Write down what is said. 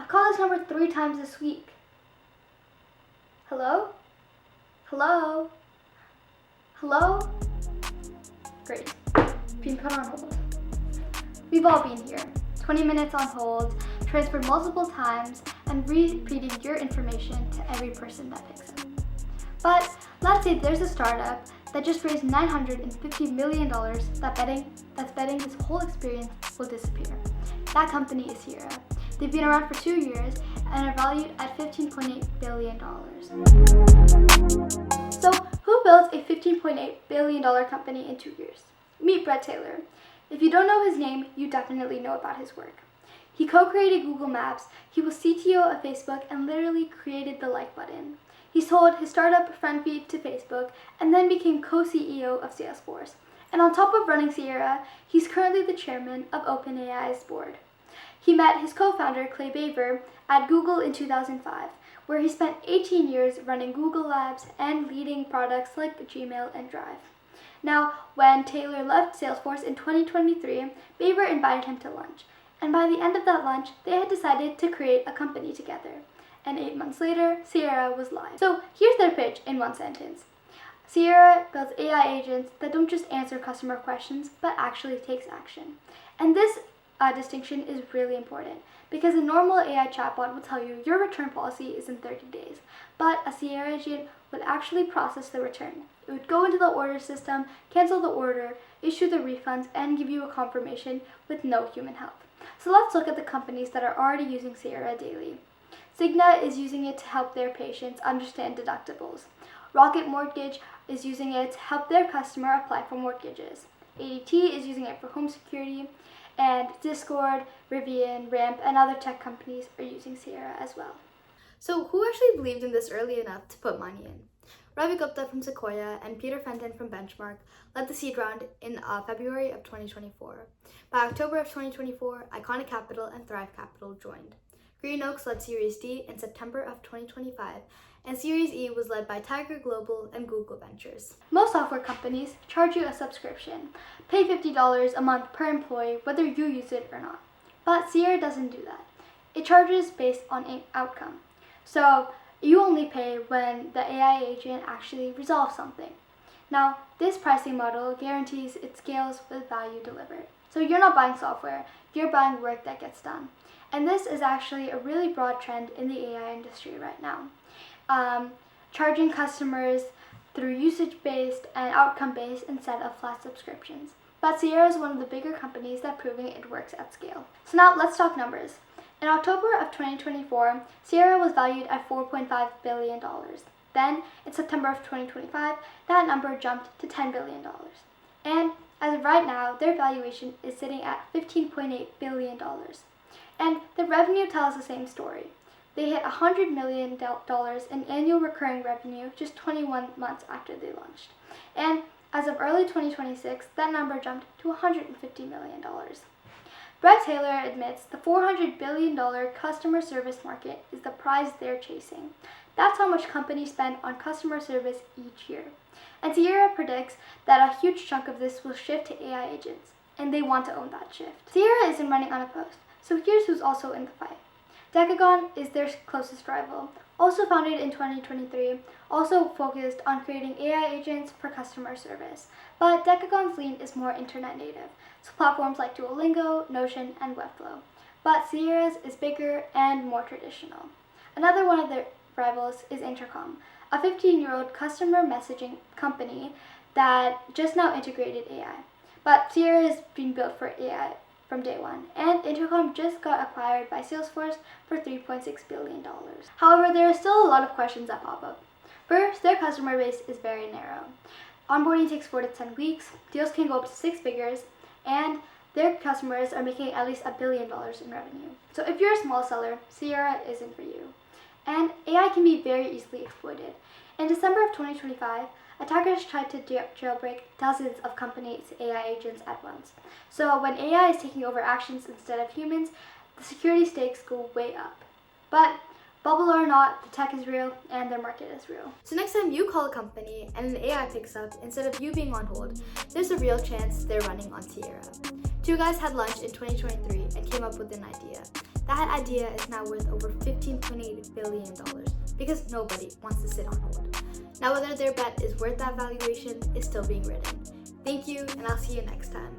called this number 3 times this week. Hello? Hello? Hello? Great. Being put on hold. We've all been here. 20 minutes on hold, transferred multiple times, and repeating your information to every person that picks up. But let's say there's a startup that just raised $950 million that's betting this whole experience will disappear. That company is Sierra. They've been around for 2 years and are valued at $15.8 billion. So who built a $15.8 billion company in 2 years? Meet Bret Taylor. If you don't know his name, you definitely know about his work. He co-created Google Maps, he was CTO of Facebook, and literally created the like button. He sold his startup FriendFeed to Facebook and then became co-CEO of Salesforce. And on top of running Sierra, he's currently the chairman of OpenAI's board. He met his co-founder, Clay Baver, at Google in 2005, where he spent 18 years running Google Labs and leading products like Gmail and Drive. Now, when Taylor left Salesforce in 2023, Baver invited him to lunch. And by the end of that lunch, they had decided to create a company together. And 8 months later, Sierra was live. So here's their pitch in one sentence. Sierra builds AI agents that don't just answer customer questions, but actually takes action. And this distinction is really important because a normal AI chatbot will tell you your return policy is in 30 days, but a Sierra agent would actually process the return. It would go into the order system, cancel the order, issue the refunds, and give you a confirmation with no human help. So let's look at the companies that are already using Sierra daily. Cigna is using it to help their patients understand deductibles. Rocket Mortgage is using it to help their customer apply for mortgages. ADT is using it for home security, and Discord, Rivian, Ramp, and other tech companies are using Sierra as well. So who actually believed in this early enough to put money in? Ravi Gupta from Sequoia and Peter Fenton from Benchmark led the seed round in February of 2024. By October of 2024, Iconic Capital and Thrive Capital joined. Green Oaks led Series D in September of 2025, and Series E was led by Tiger Global and Google Ventures. Most software companies charge you a subscription. Pay $50 a month per employee whether you use it or not. But Sierra doesn't do that. It charges based on an outcome. So you only pay when the AI agent actually resolves something. Now, this pricing model guarantees it scales with value delivered. So you're not buying software, you're buying work that gets done. And this is actually a really broad trend in the AI industry right now. Charging customers through usage-based and outcome-based instead of flat subscriptions. But Sierra is one of the bigger companies that's proving it works at scale. So now let's talk numbers. In October of 2024, Sierra was valued at $4.5 billion. Then, in September of 2025, that number jumped to $10 billion. And as of right now, their valuation is sitting at $15.8 billion. And the revenue tells the same story. They hit $100 million in annual recurring revenue just 21 months after they launched. And as of early 2026, that number jumped to $150 million. Bret Taylor admits the $400 billion customer service market is the prize they're chasing. That's how much companies spend on customer service each year. And Sierra predicts that a huge chunk of this will shift to AI agents, and they want to own that shift. Sierra isn't running unopposed, so here's who's also in the fight. Decagon is their closest rival, also founded in 2023, also focused on creating AI agents for customer service. But Decagon's lean is more internet native, so platforms like Duolingo, Notion, and Webflow. But Sierra's is bigger and more traditional. Another one of their rivals is Intercom, a 15-year-old customer messaging company that just now integrated AI. But Sierra has been built for AI from day one, and Intercom just got acquired by Salesforce for $3.6 billion. However, there are still a lot of questions that pop up. First, their customer base is very narrow. Onboarding takes 4 to 10 weeks, deals can go up to 6 figures, and their customers are making at least $1 billion in revenue. So if you're a small seller, Sierra isn't for you. And AI can be very easily exploited. In December of 2025, attackers tried to jailbreak dozens of companies' AI agents at once. So when AI is taking over actions instead of humans, the security stakes go way up. But Bubble or not, the tech is real and their market is real. So next time you call a company and an AI picks up instead of you being on hold, there's a real chance they're running on Sierra. Two guys had lunch in 2023 and came up with an idea. That idea is now worth over $15.8 billion because nobody wants to sit on hold. Now whether their bet is worth that valuation is still being written. Thank you, and I'll see you next time.